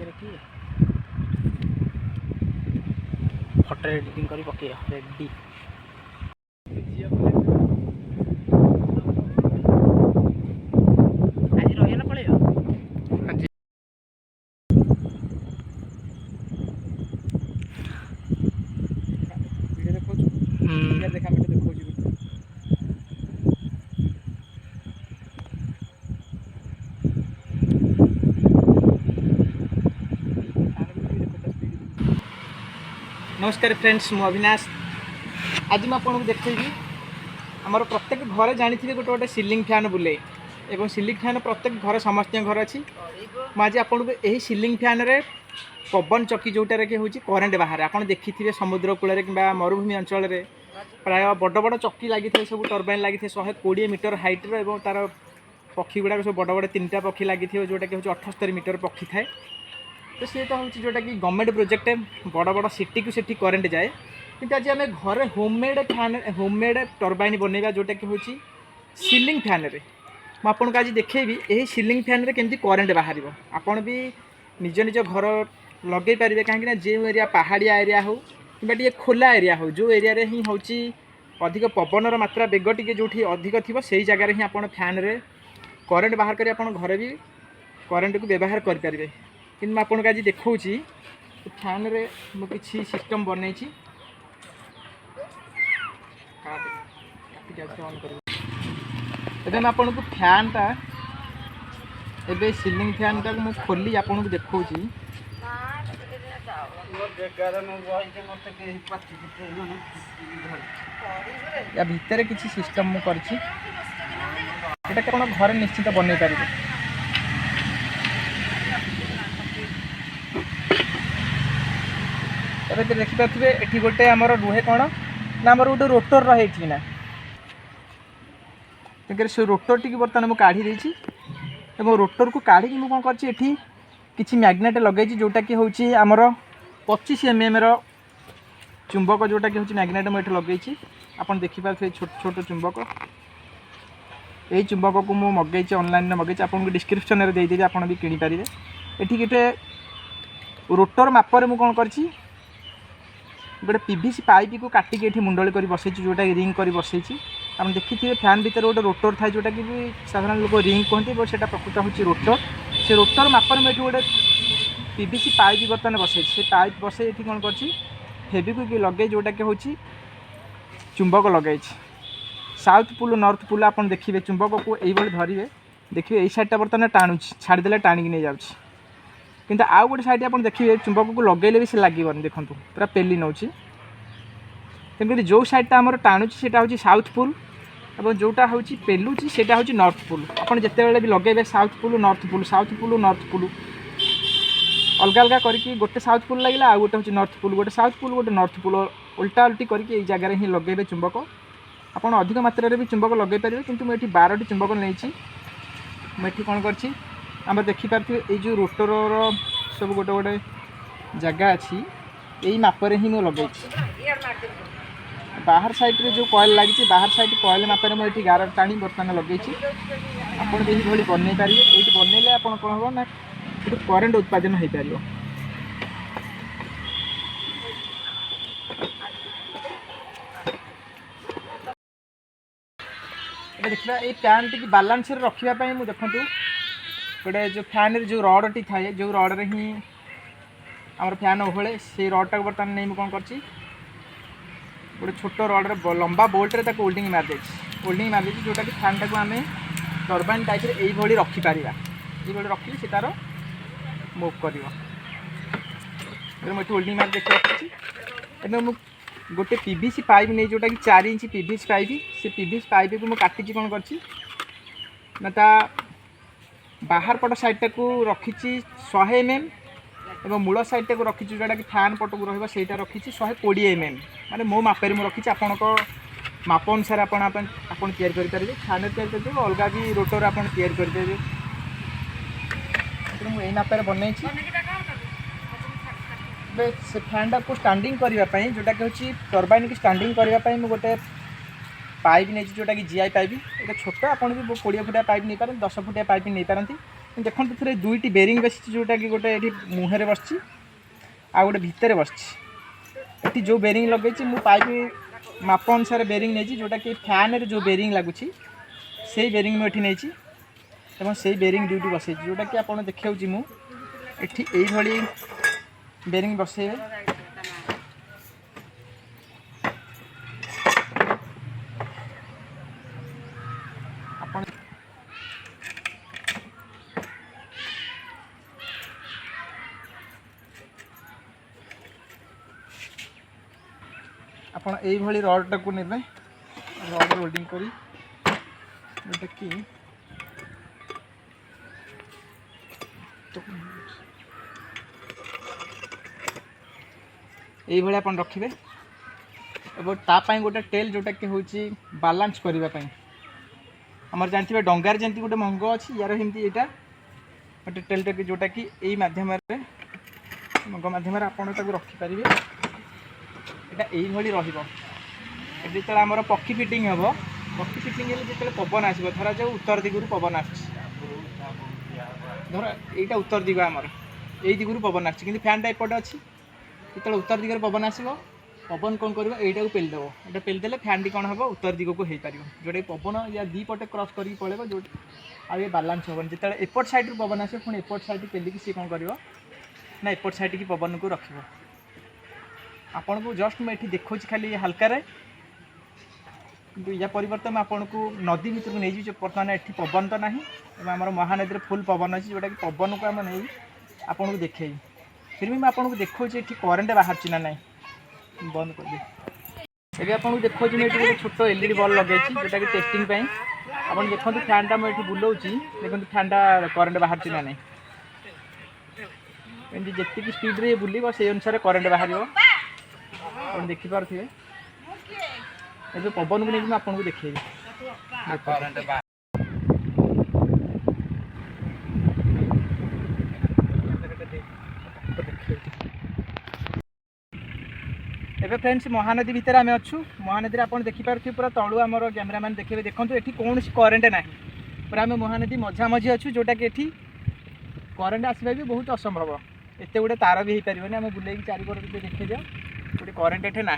रखिए फटो एडिटिंग कर पकड़ रेडी आज रही ना पड़े देखा देखा नमस्कार फ्रेंड्स मु अविनाश आज मैं आपको देखी आमर प्रत्येक घरे जानी गोटे गोटे सिलिंग फैन बुले एवं सिलिंग फैन प्रत्येक घर समस्त घर अच्छी मुझे आपको यही सिलिंग फैन रे पवन चक्की जोटार कि हूँ करेन्ट बाहर आप देखी थे समुद्र कूल कि मरुभूमि अंचल प्राय बड़ बड़ चक्की लगी थे सब टर्बाइन लगी थे 120 मीटर हाइट्र और तार पक्षी गुड़ाक सब बड़ बड़ 3टा पक्षी लगी थे जोटा कि 78 मीटर पक्षी थाए तो सी तो हूँ जोटा कि गवर्नमेंट प्रोजेक्ट बड़ बड़ सिटी को सेठी करेन्ट जाए कि आज आम घरे होममेड फैन होममेड टर्बाइन बनवा जोटा कि हूँ सिलिंग फैन रे मुझे आज देखेबी यही सिलिंग फैन रे केमती करेन्ट बाहर आपड़ भी निज निज घर लगे पारे कहीं जो एरिया पहाड़िया एरिया हो कि खोला एरिया हो जो एरिया रे ही हूँ अधिक पवनर मात्रा बेग टी जो अधिक थी से जगार ही आप फैन रे करेन्ट बाहर कर घरे भी करेन्ट को व्यवहार करें कि आपको आज देखा फैन रे मुझे सिस्टम बनई मैं आपको फैन टा एबे सिलिंग फैन टा मुझे खोली आपको देखा या भितर किसी सिस्टम मु करछि एटा कोन घर निश्चित बनै पारिबे एबे देखि पाथबे एठी गोटे हमर रुहे कोन ना हमर गोटे रोटर रहे छी ना एकर से रोटर टी बर्तन मु काढी देछि एवं रोटर को काढी कि मु कोन करछि एठी किछि मैग्नेट लगै छी जोटा कि होछि हमर 25 mm रो चुंबक जोटा कि होछि मैग्नेट मु एठी लगै छी आपन देखि पाथबे छोट छोट चुंबक यही चुंबक को मु मगै ऑनलाइन मगै आपको डिस्क्रिप्शन में देदेवी आप भी किनी पारे एठी गोटे रोटर मापर मु कौन करछि गोटे पीवीसी पाइप को काटिकी एठी मुंडली कर बसई जोटा रिंग कर बसई आप देखी थे फैन भीतर गोटे रोटर थाए जोटा कि साधारण लोग रिंग कहते बट से प्रकृत हूँ रोटर से रोटर मापर में गोटे पीवीसी पाइप बर्तमान बसई से पाइप बसई ये कौन कर फेविक्विक लगे जोटा कि हूँ चुंबक लगे साउथ पुल नॉर्थ पुल आप देखिए चुंबक को यही धरिए देखिए यही साइडटा बर्तमान टाणु छाड़देले टाणिक नहीं जाऊँगी किंतु आउ गोटे साइड आप देखिए चुंबक को लगेले भी से लगे देखो पूरा पेली नौ तेणुक जो साइडटा आम टाणुची हूँ साउथ पुल और जोटा हूँ पेलुची से हूँ नॉर्थ पुल आपड़ जिते भी लगे साउथ पुल नॉर्थ पुल अलग अलग करके गोटे साउथ पुल लगे आ गोटे हूँ नॉर्थ पुल गोटे साउथ पुल गोटे नॉर्थ पुल उल्टा उल्टी करके जगार ही लगे चुंबक आप अधिक मात्रा भी चुंबक लगे पारे किंतु मुझे 12टी चुंबक नहीं मुझे कौन कर देखिपारे ये जो रोटर सब गोटे गोटे जगह अच्छी यही मापरे ही मुझे लगे बाहर साइड रे जो कॉइल लगी बाहर साइड कॉइल मापरे मुझे गार टाणी बर्तमान लगे आप बनई पारे ये बनइले आप कौन हम ना ये करेन्ट उत्पादन हो पार देखा ये फैन टी बालांस रखापी मुझे देखूँ गोटे जो फैन जो रड टी थाए जो रड रे ही आम फैन ओहले से रड टाक बर्तमान नहीं मुझे कौन कर गोटे छोट रड रे लंबा बोल्ट रे होल्डिंग मारदे जोटा कि फैन टाक आम टर्बाइन टाइप ये रखिपार ये रखिले से तार मूव कर मुझे होल्डिंग मार देख रखी गोटे पीवीसी पाइप नहीं जोटा कि 4 इंच पीवीसी पाइप से पीवीसी पाइप को मुझे काटिकी कौन करता बाहर पट साइडटा को रखी 100 mm और मूल साइडटा को रखी जोटा कि फैन पट को रहा रखी 120 mm माने मो मापर मुझे रखी आपण माप अनुसार आप तैयारी करेंगे फैन तैयारी कर अलग भी रोटर आप तैयारी करेंगे मुझे मापर बनई से फैन को स्टैंडिंग करने जोटा कि हूँ टर्बाइन की स्टैंडिंग करने मुझे गोटे पाइप नहीं जोटा कि जीआई पाइप ये छोट आप 20 फुटिया पाइप नहीं पारे 10 फुटिया पाइप नहीं पारती देखो थे दुईटी बेरिंग बस जोटा कि गोटे ये मुहर बस आ गए भितर बस ये जो बेरिंग लगे मु पाइप माप अनुसार बेरिंग नहीं जोटा कि फैन रे जो बेरिंग लगुच से बेरिंग मुझे नहीं से बेरिंग ड्यूटी बसई जोटा कि आपड़ देखा मुझे ये बेरिंग बसइबे आपण ଆପଣ এইভাবে রডটাକୁ নেবে রড হোল্ডিং করি এটা কি এইভাবে ଆପଣ ରଖିବେ এবং ତାପାଇଁ ଗୋଟେ ଟେଲ୍ जोटा कि होची ବାଲାନ୍ସ କରିବା ପାଇଁ ଆମର ଜାଣିଥିବେ ଡଙ୍ଗାରେ ଯେମିତି ଗୋଟେ ମଙ୍ଗ ଅଛି यार ଏମିତି ଏଇଟା ଗୋଟେ ଟେଲ୍ଟା କି जोटा कि ଏଇ ମାଧ୍ୟମରେ ମଙ୍ଗ ମାଧ୍ୟମରେ ଆପଣ ତାକୁ ରଖିପାରିବେ এটা এইভাবে রহিব যেতବେଳେ ଆମର ପକ୍ଷୀ ଫିଟିଙ୍ଗ ହେବ ପକ୍ଷୀ ଫିଟିଙ୍ଗ ହେଲେ ଯେତେବେଳେ ପବନ ଆସିବ ଧରାଯାଉ ଉତ୍ତର ଦିଗରୁ ପବନ ଆସୁଛି ଧର ଏଇଟା ଉତ୍ତର ଦିଗ ଆମର ଏଇ ଦିଗରୁ ପବନ ଆସୁଛି କିନ୍ତୁ ଫ୍ୟାନ୍ଟା ଏପଟେ ଅଛି ଯେତେବେଳେ ଉତ୍ତର ଦିଗରେ ପବନ ଆସିବ ପବନ କ'ଣ କରିବ ଏଇଟାକୁ ପେଲିଦେବ ଏଇଟା ପେଲିଦେଲେ ଫ୍ୟାନ୍ଟି କ'ଣ ହେବ ଉତ୍ତର ଦିଗକୁ ହେଇପାରିବ ଯେଉଁଟାକି ପବନ ୟା ଦୁଇ ପଟେ କ୍ରସ୍ କରିକି ପଳେଇବ ଯେଉଁଠି ଆଉ ଇଏ ବାଲାନ୍ସ ହେବନି ଯେତେବେଳେ ଏପଟ ସାଇଡ଼ରୁ ପବନ ଆସିବ ପୁଣି ଏପଟ ସାଇଡ଼ ପେଲିକି ସିଏ କ'ଣ କରିବ ନା ଏପଟ ସାଇଡ଼କି ପବନକୁ ରଖିବ आपन को जस्ट मैं ये देखो खाली हल्का या परिवर्तन मैं आपन को नदी भितर को नहीं बर्तमान ये पवन तो ना आम महानदी फुल पवन अच्छी जोटा कि पवन को आम नहीं आपन को देखे फिर भी मैं आपन को देखो ये करेन्ट बाहर ना ना बंद कर दी ये आपन को देखो ये छोट एलईडी बल्ब लगे जोटा कि टेस्टिंग आप देखो फैनटा मुझे बुलाऊँ देखो फैनटा करेन्ट बाहर ना ना जी स्पीड रे बुल से अनुसार करेन्ट बाहर आप देखिपे ये पवन को लेकिन आपको देखेबी एबे फ्रेंड्स महानदी भितर आम अच्छू महानदी आप देखिपे पूरा तलू आम कैमेरामैन देखिए देखो ये कौन करेन्ट ना पूरा आम महानदी मझामझी अच्छू जोटा कि ये करेन्ट आसवा भी बहुत असंभव एत गुड़े तार भी हो पारे आम बुले चारिपट देखी जाओ गोटे करेन्ट एठे ना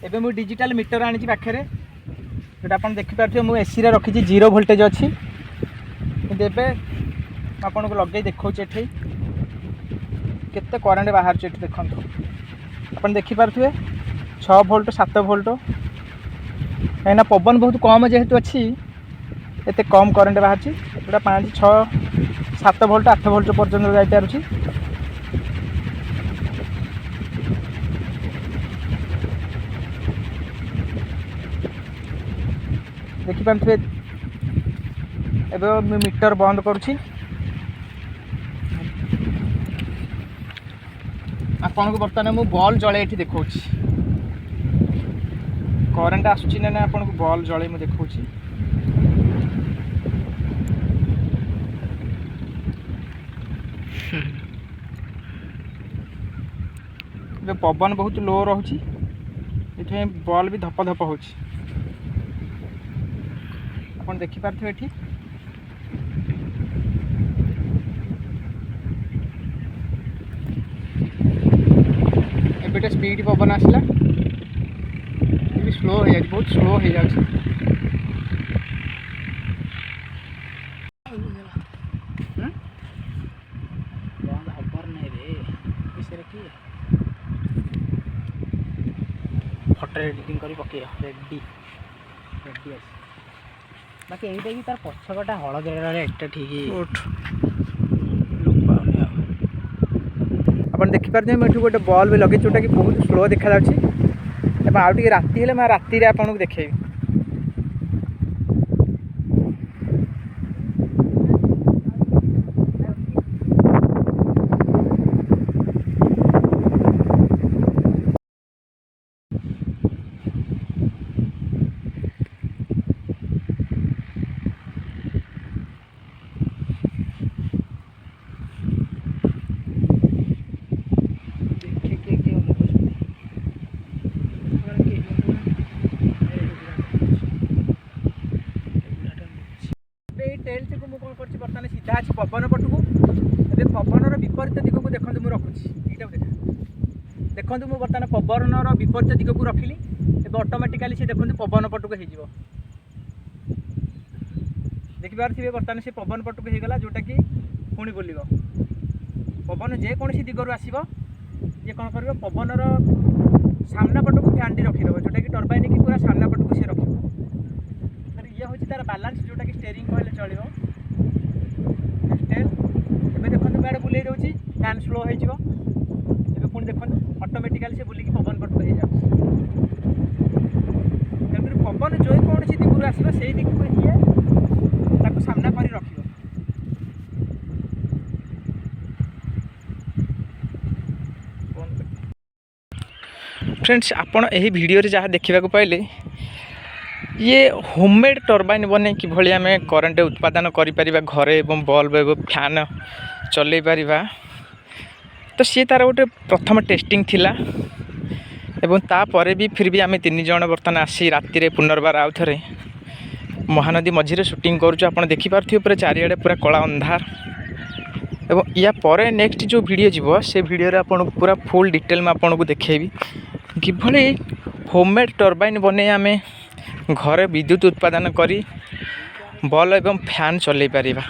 एबे मु डिजिटल मीटर आनी पाखे जोटा आप देखिपे मुझे एसी रखी 0 वोल्टेज अच्छी कि आपन को लगे देखा केते करेन्ट बाहर देखो आप देखिपे 6 वोल्ट 7 वोल्ट कहीं पवन बहुत कम जेहेतु अच्छी एत कम करेन्ट बाहर जोटा 5 6 7 वोल्ट 8 वोल्ट पर्यटन जापार देखिपे एवं मीटर बंद करुँची आपन को बर्तमान मु बॉल जले ये देखा करेन्ट आसूँ ना आपन को बॉल जले मुझे देखा पवन बहुत लो रोचे ये बॉल भी धप धप हो देखिपे ये एबे स्पीड पवन आसला स्लो हो जाए बहुत स्लो हो जाए फटो एडिटिंग कर पक रेडी रेडी बाकी यही कि तार पछकटा हलदिया एटा ठीक आप देखिपारे मुझे गोटे बल्ब भी लगे जोटा कि बहुत स्लो देखा आउे राति हेले मैं राति आपको देखेबी टेल्टକୁ ମୁଁ କ'ଣ କରିଛି ବର୍ତ୍ତମାନ ସିଧା ଅଛି ପବନ ପଟକୁ। ଏବେ ପବନର ବିପରୀତ ଦିଗକୁ ଦେଖନ୍ତୁ ମୁଁ ରଖୁଛି, ଏଇଟାକୁ ଦେଖନ୍ତୁ ମୁଁ ବର୍ତ୍ତମାନ ପବନର ବିପରୀତ ଦିଗକୁ ରଖିଲି। ଏବେ ଅଟୋମେଟିକାଲି ସେ ଦେଖନ୍ତୁ ପବନ ପଟକୁ ହେଇଯିବ। ଦେଖିପାରୁଥିବେ ବର୍ତ୍ତମାନ ସେ ପବନ ପଟକୁ ହେଇଗଲା, ଯେଉଁଟାକି ପୁଣି ବୁଲିବ। ପବନ ଯେକୌଣସି ଦିଗରୁ ଆସିବ ଇଏ କ'ଣ କରିବ, ପବନର ସାମ୍ନା ପଟକୁ ଫ୍ୟାନ୍ଟି ରଖିଦେବ, ଯେଉଁଟାକି ଟର୍ବାଇନ୍ କି ପୁରା ସାମ୍ନା ପଟକୁ ସେ ରଖିବ। ଇଏ ହେଉଛି ତା'ର ବାଲାନ୍ସ, ଯେଉଁଟାକି ଷ୍ଟେରିଂ କହିଲେ ଚଳିବ। ଏବେ ଦେଖନ୍ତୁ ମୁଁ ଆଡ଼େ ବୁଲେଇ ଦେଉଛି, ଫ୍ୟାନ୍ ସ୍ଲୋ ହେଇଯିବ। ଏବେ ପୁଣି ଦେଖନ୍ତୁ ଅଟୋମେଟିକାଲି ସେ ବୁଲିକି ପବନ ପଟକୁ ହେଇଯାଉଛି। ତେଣୁକରି ପବନ ଯେକୌଣସି ଦିଗରୁ ଆସିବ ସେଇ ଦିଗକୁ ଇଏ ତାକୁ ସାମ୍ନା କରି ରଖିବ। फ्रेंड्स आपण यही वीडियो रे जहाँ देखा पाइले ये होममेड टर्बाइन बने कि भली आम करेन्ट उत्पादन करें घरे एवं बल्ब एवं फैन चल पारिबा। तो सी तार गोटे प्रथम टेस्टिंग थिला एवं तापर भी फिर भी आम 3 जन बर्तमान आसी राति पुनर्बार आउ थे महानदी मझीरे शूटिंग करुँ। आप देखिपे पूरा चारिआडे पूरा कला अंधार। एवं या पर नेक्स्ट जो वीडियो जीव से वीडियो आपको पूरा फुल डिटेल में आपको देखेबी किभली होममेड टर्बाइन बने आम घरे विद्युत उत्पादन करी बल्ब एवं फैन चल पारिबा।